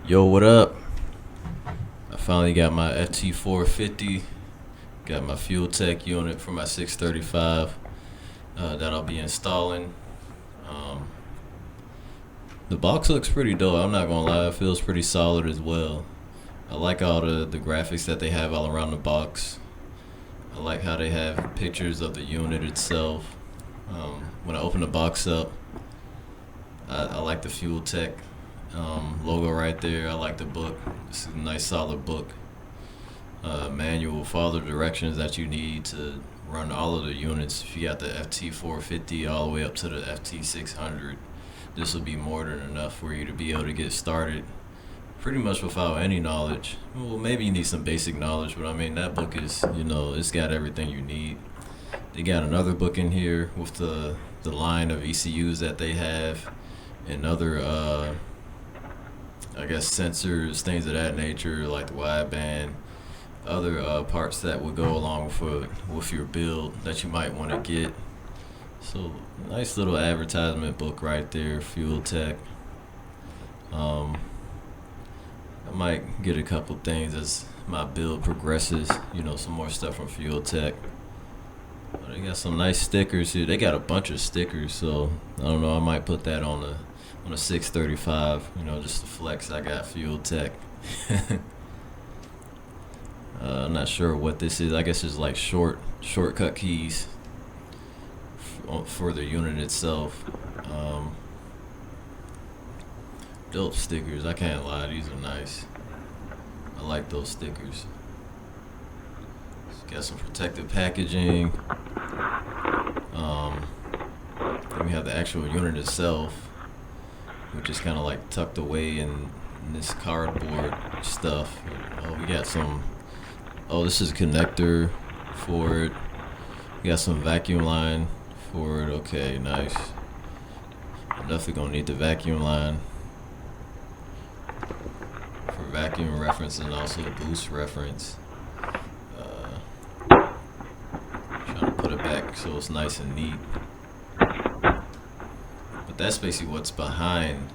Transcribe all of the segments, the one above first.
Yo, what up? I finally got my FT450, got my FuelTech unit for my 635 that I'll be installing. Um, the box looks pretty dope, I'm not gonna lie, it feels pretty solid as well. I like all the graphics that they have all around the box. I like how they have pictures of the unit itself. When I open the box up, I like the FuelTech logo right there. I like the book. It's a nice solid book. Manual for all the directions that you need to run all of the units. If you got the FT450 all the way up to the FT600, this will be more than enough for you to be able to get started pretty much without any knowledge. Well, maybe you need some basic knowledge, but I mean, that book is, it's got everything you need. They got another book in here with the line of ECUs that they have and other I guess sensors, things of that nature, like the wideband, other parts that would go along with your build that you might want to get. So nice little advertisement book right there, FuelTech. I might get a couple things as my build progresses, some more stuff from FuelTech. But they got some nice stickers here. They got a bunch of stickers, so I don't know, I might put that on a 635, just to flex. I got FuelTech. I'm not sure what this is. I guess it's like shortcut keys for the unit itself. Dope stickers, I can't lie, these are nice. I like those stickers. Got some protective packaging. Then we have the actual unit itself, which is kind of like tucked away in this cardboard stuff. Oh, we got some. Oh, this is a connector for it. We got some vacuum line for it. Okay, nice. I'm definitely gonna need the vacuum line for vacuum reference and also boost reference. Trying to put it back so it's nice and neat. But that's basically what's behind,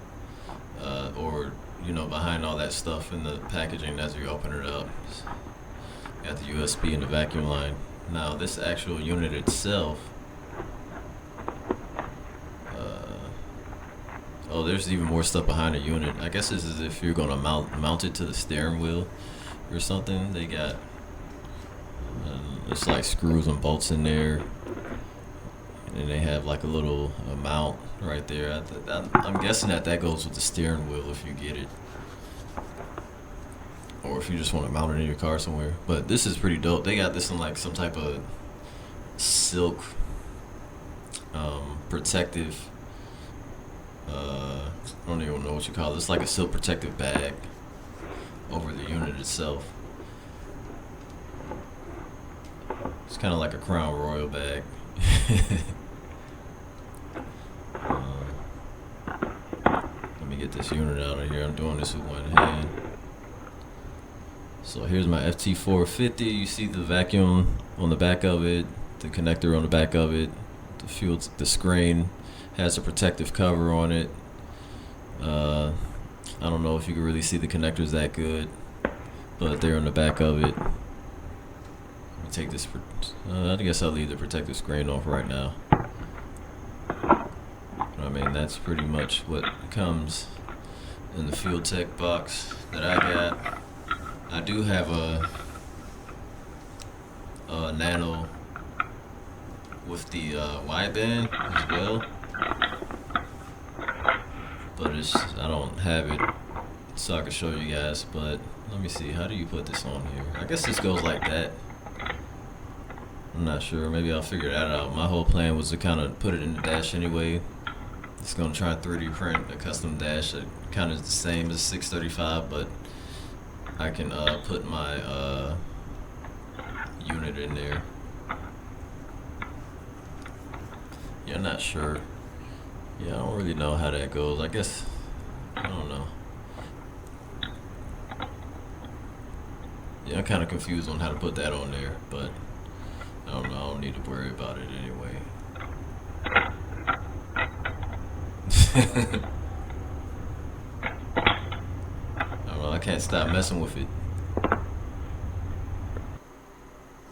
behind all that stuff in the packaging as you open it up. Got the USB and the vacuum line. Now this actual unit itself, there's even more stuff behind the unit. I guess this is if you're gonna mount it to the steering wheel or something. They got it's like screws and bolts in there, and they have like a little mount right there. I'm guessing that goes with the steering wheel if you get it, or if you just want to mount it in your car somewhere. But this is pretty dope. They got this in like some type of silk protective. I don't even know what you call it. It's like a silk protective bag over the unit itself. It's kind of like a Crown Royal bag. Let me get this unit out of here. I'm doing this with one hand. So here's my FT450. You see the vacuum on the back of it, the connector on the back of it, the screen has a protective cover on it. I don't know if you can really see the connectors that good, but they're on the back of it. Take this. I guess I'll leave the protective screen off right now. I mean, that's pretty much what comes in the FuelTech box that I got. I do have a Nano with the wideband as well, but I don't have it so I can show you guys. But let me see, how do you put this on here? I guess this goes like that. I'm not sure. Maybe I'll figure that out. My whole plan was to kind of put it in the dash anyway. Just gonna try and 3D print a custom dash that kind of is the same as 635, but I can put my unit in there. Yeah, I'm not sure. Yeah, I don't really know how that goes. I guess, I don't know. Yeah, I'm kind of confused on how to put that on there, but I don't know. I don't need to worry about it anyway. I can't stop messing with it.